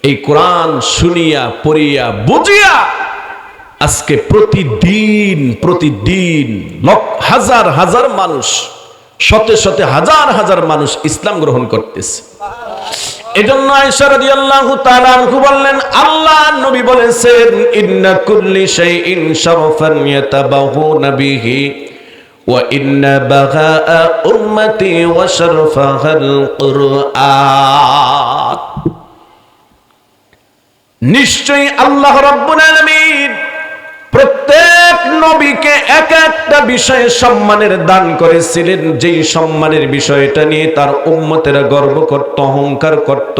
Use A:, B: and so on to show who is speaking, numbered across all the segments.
A: এই কোরআন শুনিয়া পড়িয়া বুঝিয়া আজকে প্রতিদিন হাজার হাজার মানুষ, শত শত হাজার হাজার মানুষ ইসলাম গ্রহণ করতেছে। এজন্য আয়েশা রাদিয়াল্লাহু তাআলা আনহা বললেন, আল্লাহ নবী বলেছেন, ইন্না কুল্লি শাইইন শারাফান ইয়াতাবাহুনা বিহি ওয়া ইন্না বাগাআ উম্মতি ওয়া শারফাহাল কুরআন। নিশ্চয়ই আল্লাহ রাব্বুল আলামিন প্রত্যেক নবীকে এক একটা বিষয়ে সম্মানের দান করেছিলেন, যেই সম্মানের বিষয়টা নিয়ে তার উম্মতেরা গর্ব করত, অহংকার করত।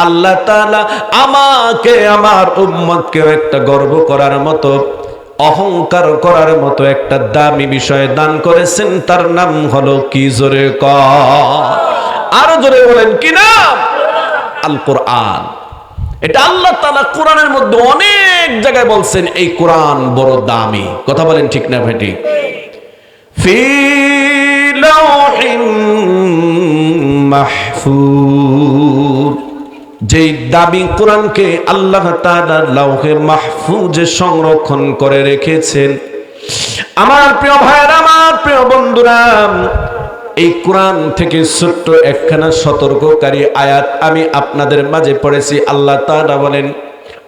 A: আল্লাহ তাআলা আমাকে, আমার উম্মতকে একটা গর্ব করার মতো, অহংকার করার মতো একটা দামি বিষয় দান করেছেন। তার নাম হলো কি? জোরে কর, আরো জোরে বলেন, কি নাম? আল কোরআন। এটা আল্লাহ তাআলা কোরআনের মধ্যে অনেক জায়গায় বলছেন এই কোরআন বড় দামি। কথা বলেন ঠিক না ভাই? ঠিক। ফি লাওহিম মাহফুজ, যেই দামি কোরআনকে আল্লাহ তাআলা লাওহে মাহফুজে সংরক্ষণ করে রেখেছেন। আমার প্রিয় ভাইরা, আমার প্রিয় বন্ধুরা, এই কোরআন থেকে ছোট্ট একখানা সতর্ককারী আয়াত আমি আপনাদের মাঝে পড়েছি। আল্লাহ তাআলা বলেন,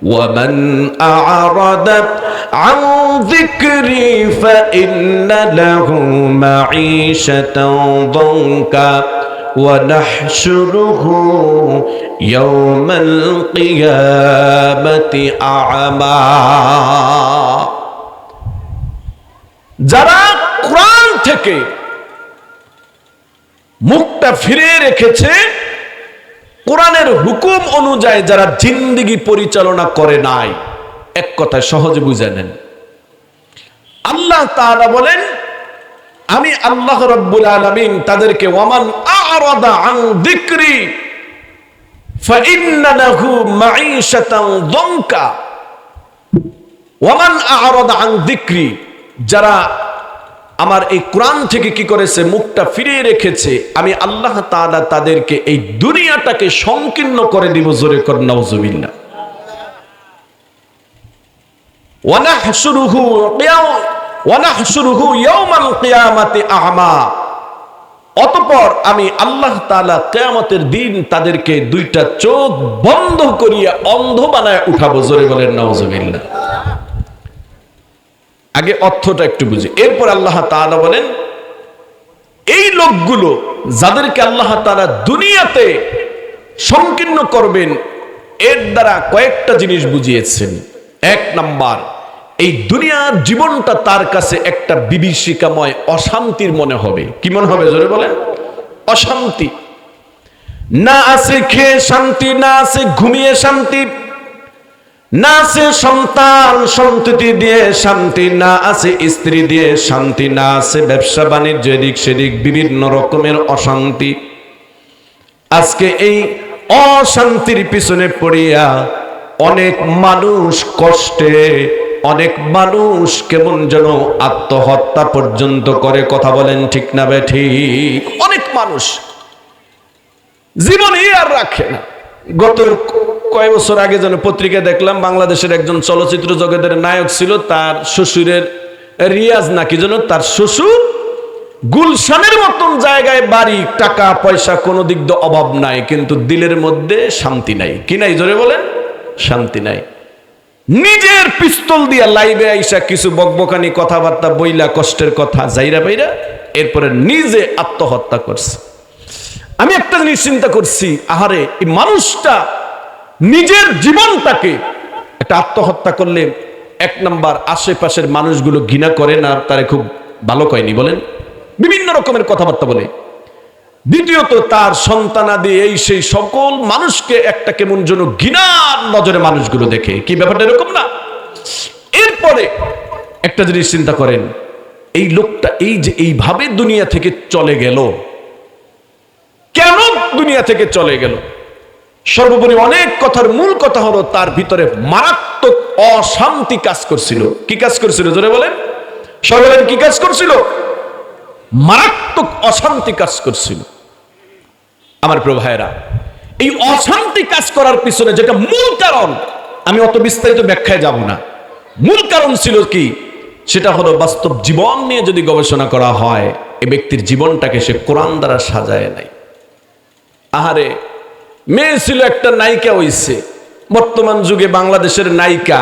A: ওয়ামান আ'রাদা আন যিকরি ফাইন্না লাহু মাঈশাতান দানকা ওয়া নাহশুরুহু ইয়াওমাল কিয়ামাতি আ'মা। যারা কোরআন থেকে মুখটা ফিরে রেখেছে, কোরআনের হুকুম অনুযায়ী যারা জিন্দেগি পরিচালনা করে নাই, এক কথায় সহজে বুঝে নেন, আল্লাহ তাআলা বলেন, আমি আল্লাহ রাব্বুল আলামিন তাদেরকে ওয়ামান আ'রাদা আন যিকরি ফাইন্না লাহু মাঈশাতান দানকা। ওয়ামান আ'রাদা আন যিকরি, যারা আমার এই কোরআন থেকে কি করেছে? মুখটা ফিরিয়ে রেখেছে, আমি আল্লাহ তাআলা তাদেরকে এই দুনিয়াটাকে সংকীর্ণ করে দিব। জোরে কর নাউজুবিল্লাহ। ওয়া নাহশুরুহু ইয়াওমাল কিয়ামাতি আ'মা। অতঃপর আমি আল্লাহ তাআলা কিয়ামতের দিন তাদেরকে দুইটা চোখ বন্ধ করিয়া অন্ধ বানায় উঠাবো। জোরে বলেন নাউজুবিল্লাহ। আগে অর্থটা একটু বুঝি, এরপর আল্লাহ তাআলা বলেন, এই লোকগুলো যাদেরকে আল্লাহ তাআলা দুনিয়াতে সংকীর্ণ করবেন, এর দ্বারা কয়েকটা জিনিস বুঝিয়েছেন। এক নাম্বার, এই দুনিয়ার জীবনটা তার কাছে একটা বিভীষিকাময় অশান্তির মনে হবে। কি মনে হবে? জোরে বলেন। অশান্তি। না আছে খেয়ে শান্তি, না আছে ঘুমিয়ে শান্তি, না আছে সন্তান সন্ততি দিয়ে শান্তি, না আছে স্ত্রী দিয়ে শান্তি, না আছে ব্যবসা বাণিজ্য এদিক সেদিক বিভিন্ন রকমের অশান্তি। আজকে এই অশান্তির পিছনে পড়িয়া অনেক মানুষ কষ্টে, অনেক মানুষ কেমন যেন আত্মহত্যা পর্যন্ত করে। কথা বলেন ঠিক না বে ঠিক? অনেক মানুষ জীবনই আর রাখে না। গত কয়েক বছর আগে যেন পত্রিকায় দেখলাম, বাংলাদেশের একজন চলচ্চিত্র জগতের নায়ক ছিল, তার শ্বশুরের রিয়াজ নাকি যেন, তার শ্বশুর গুলশানের মতন জায়গায় বাড়ি, টাকা পয়সা কোনো দিক দিয়ে অভাব নাই, কিন্তু দিলের মধ্যে শান্তি নাই। কি নাই? জোরে বলেন। শান্তি নাই। নিজের পিস্তল দিয়া লাইভে আইসা কিছু বকবকানি কথাবার্তা বইলা, কষ্টের কথা যাইরা বাইরা, এরপরে নিজে আত্মহত্যা করছে। আমি একটা জিনিস চিন্তা করছি, আহারে, এই মানুষটা নিজের জীবনটাকে একটা আত্মহত্যা করলে, এক নাম্বার আশেপাশের মানুষগুলো ঘৃণা করে না, তারে খুব ভালো কয়নি বলেন, বিভিন্ন রকমের কথাবার্তা বলে। দ্বিতীয়ত, তার সন্তানাদি এই সেই সকল মানুষকে একটা কেমন যেন ঘৃণার নজরে মানুষগুলো দেখে। কি ব্যাপারটা এরকম না? এরপরে একটা জিনিস চিন্তা করেন, এই লোকটা এই যে এইভাবে দুনিয়া থেকে চলে গেল, কেন দুনিয়া থেকে চলে গেল? সর্বোপরি অনেক কথার মূল কথা হলো, তার ভিতরে মারাত্মক অশান্তি কাজ করছিল। কি কাজ করছিল? জোরে বলেন। সবাই বলেন, কি কাজ করছিল? মারাত্মক অশান্তি কাজ করছিল। আমার প্রিয় ভাইরা, এই অশান্তি কাজ করার পিছনে যেটা মূল কারণ, আমি অত বিস্তারিত ব্যাখ্যায় যাব না, মূল কারণ ছিল কি, সেটা হলো বাস্তব জীবন নিয়ে যদি গবেষণা করা হয়, এই ব্যক্তির জীবনটাকে সে কোরআন দ্বারা সাজায় নাই। আহারে, মেয়ে ছিল একটা নায়িকা হইছে, বর্তমান যুগে বাংলাদেশের নায়িকা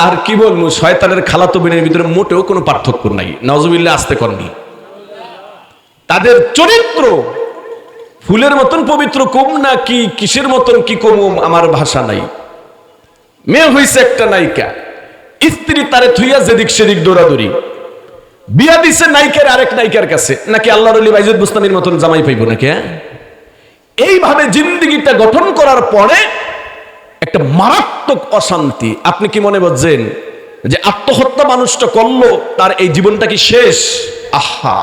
A: আর কি বলবো শয়তানের খালাতো বোনের ভিতরে মোটেও কোনো পার্থক্য নাই। নাউজুবিল্লাহ, আসতে করনি। তাদের চরিত্র ফুলের মতন পবিত্র কম না কি কিসের মতন কি কম, আমার ভাষা নাই। মেয়ে হইছে একটা নায়িকা, স্ত্রী তারে থুইয়া যেদিক সেদিক দৌড়াদৌড়ি, বিয়া দিছে নায়িকার আরেক নায়িকার কাছে, নাকি আল্লাহর ওলি বাইজুদ বুস্তানির মতন জামাই পাইব নাকি? এইভাবে জিন্দেগিটা গঠন করার পরে একটা মারাত্মক অশান্তি। আপনি কি মনে করছেন যে আত্মহত্যা মানুষটা করলো তার এই জীবনটা কি শেষ? আহা,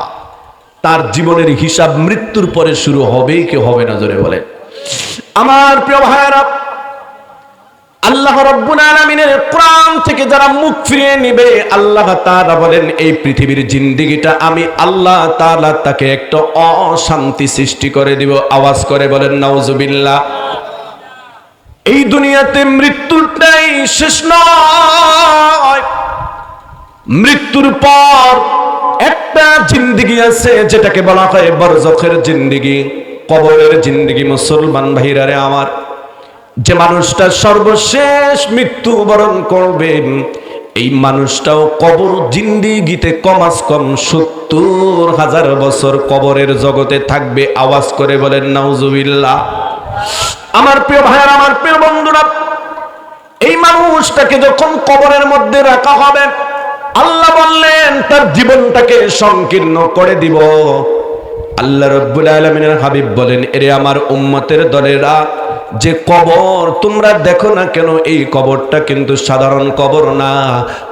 A: তার জীবনের হিসাব মৃত্যুর পরে শুরু হবে কি হবে না, জোরে বলেন। আমার প্রিয় ভাইরা, আল্লাহ রাব্বুল আলামিনের কোরআন থেকে যারা মুখ ফিরিয়ে নিবে, আল্লাহ তাআলা বলেন এই পৃথিবীর জিন্দেগিটা আমি আল্লাহ তাআলা তাকে একটা অশান্তি সৃষ্টি করে দিব। আওয়াজ করে বলেন নাউজুবিল্লাহ। এই দুনিয়াতে মৃত্যুটাই শেষ নয়, মৃত্যুর পর একটা জিন্দেগি আছে যেটাকে বলা হয় বরজখের জিন্দেগি, কবরের জিন্দেগি। মুসলমান ভাইরারে আমার, যে মানুষটা সর্বশেষ মৃত্যুবরণ করবেন, এই মানুষটাও কবর জিন্দেগিতে কমাস কম ৭০,০০০ বছর কবরের জগতে থাকবে। আওয়াজ করে বলেন নাউজুবিল্লাহ। আমার প্রিয় ভাইয়েরা, আমার প্রিয় বন্ধুরা, এই মানুষটাকে যখন কবরের মধ্যে রাখা হবে, আল্লাহ বললেন তার জীবনটাকে সংকীর্ণ করে দিব। আল্লাহ রাব্বুল আলামিনের হাবিব বলেন, এরে আমার উম্মতের দলেরা, যে কবর তোমরা দেখো না কেন, এই কবরটা কিন্তু সাধারণ কবর না।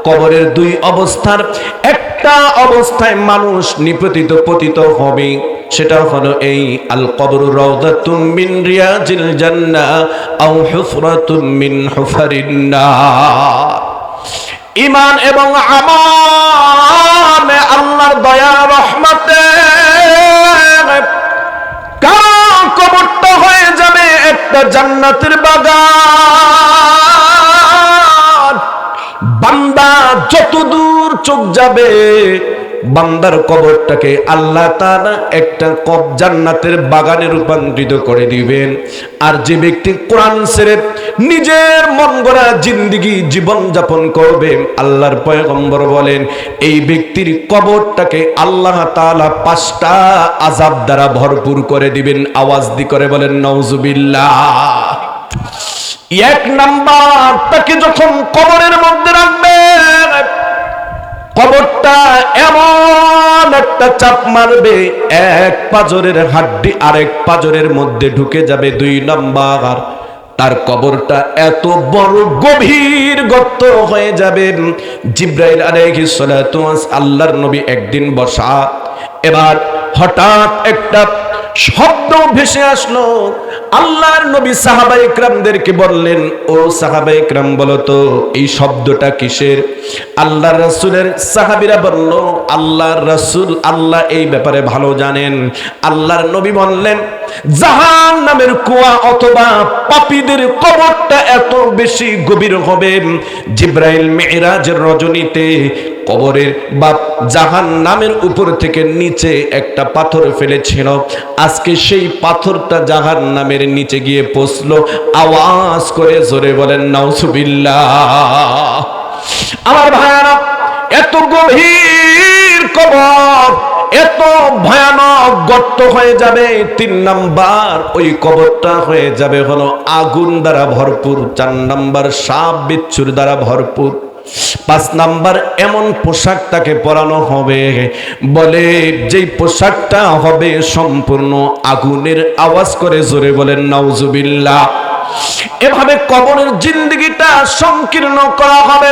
A: কবরের দুই অবস্থার একটা অবস্থায় মানুষ নিপতিত পতিত হবে, সেটা হলো এই আল কবরু রাউদাতুম মিন রিয়াজিল জান্নাহ আও হুফরাতুম মিন হুফারিন নার। ঈমান এবং আমানে আল্লাহর দয়া রহমতে কার কবরটা হয়ে যাবে একটা জান্নাতের বাগান। বান্দা যত দূর চোখ যাবে, বান্দার কবরটাকে আল্লাহ তাআলা একটা জান্নাতের বাগানে রূপান্তরিত করে দিবেন। আর যে ব্যক্তি কোরআন ছেড়ে নিজের মন গড়া জিন্দেগি জীবন যাপন করবে, আল্লাহর পয়গম্বর বলেন এই ব্যক্তির কবরটাকে আল্লাহ তাআলা 5টা আযাব দ্বারা ভরপুর করে দিবেন। আওয়াজ দি করে বলেন নাউজুবিল্লাহ। 1 নাম্বার, তাকে যখন কবরের মধ্যে রাখবে, কবরটা এমন একটা চাপ মারবে, এক পাঁজরের হাড্ডি আরেক পাঁজরের মধ্যে ঢুকে যাবে। 2 নাম্বার, তার কবরটা এত বড় গভীর গর্ত হয়ে যাবে। জিবরাইল আলাইহিস সালাতু ওয়াস আল্লাহর নবী একদিন বসা, এবার হঠাৎ একটা শব্দ ভেসে আসলো। আল্লাহর নবী সাহাবায়ে কেরামদেরকে বললেন, ও সাহাবায়ে কেরাম বলো তো এই শব্দটা কিসের? আল্লাহর রাসূলের সাহাবীরা বলল, আল্লাহর রাসূল আল্লাহ এই ব্যাপারে ভালো জানেন। আল্লাহর নবী বললেন, জাহান্নামের কুয়া অথবা পাপীদের কবরটা এত বেশি গভীর হবে। জিবরাইল মিরাজের রজনীতে কবরের বা জাহান্নামের উপর থেকে নিচে একটা পাথর ফেলেছিল, আজকে সেই পাথরটা জাহান্নামের নিচে গিয়ে পৌঁছলো। আওয়াজ করে জোরে বলেন নাউজুবিল্লাহ। আমার ভাইরা, এত গভীর কবর, এত ভয়ানক গর্ত হয়ে যাবে। 3 নাম্বার, ওই কবরটা হয়ে যাবে হলো আগুন দ্বারা ভরপুর। 4 নাম্বার, সাপ বিচ্ছুর দ্বারা ভরপুর। 5 নাম্বার, এমন পোশাক তাকে পরানো হবে, বলে যেই পোশাকটা হবে সম্পূর্ণ আগুনের। আওয়াজ করে জোরে বলেন নাউজুবিল্লাহ। এভাবে কবরের জিন্দেগিটা সংকীর্ণ করা হবে।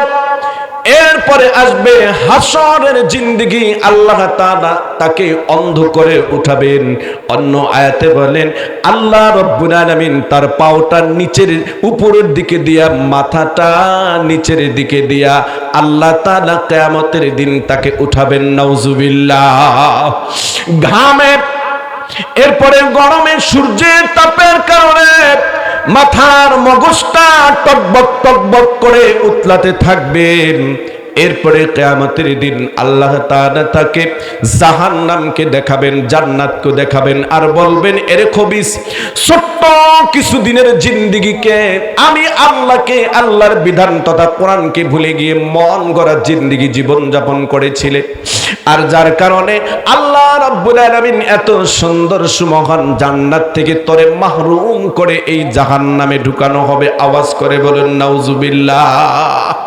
A: এরপরে আসবে হাসরের জিন্দেগি, আল্লাহ তাআলা তাকে অন্ধ করে উঠাবেন। অন্য আয়াতে বলেন আল্লাহ রাব্বুল আলামিন তার পাওটা নিচের উপরের দিকে দিয়া, মাথাটা নিচের দিকে দিয়া আল্লাহ তাআলা কিয়ামতের দিন তাকে উঠাবেন। নাউজুবিল্লাহ। ঘামে এরপরে গরমে সূর্যের তাপের কারণে মাথার মগজটা টকবক টকবক করে উতলাতে থাকবে। এরপরে কিয়ামতের দিন আল্লাহ তাআলা তাকে জাহান্নামকে দেখাবেন, জান্নাতকে দেখাবেন, আর বলবেন এরে খবিস, ছোট্ট কিছুদিনের জিন্দেগিকে আমি আল্লাহকে, আল্লাহর বিধান তথা কোরআনকে ভুলে গিয়ে মন গড়া জিন্দেগি জীবন যাপন করেছিলে, আর যার কারণে আল্লাহ রাব্বুল আলামিন এত সুন্দর সুমহান জান্নাত থেকে তোরে মাহরুম করে এই জাহান্নামে ঢুকানো হবে। আওয়াজ করে বলেন নাউজুবিল্লাহ।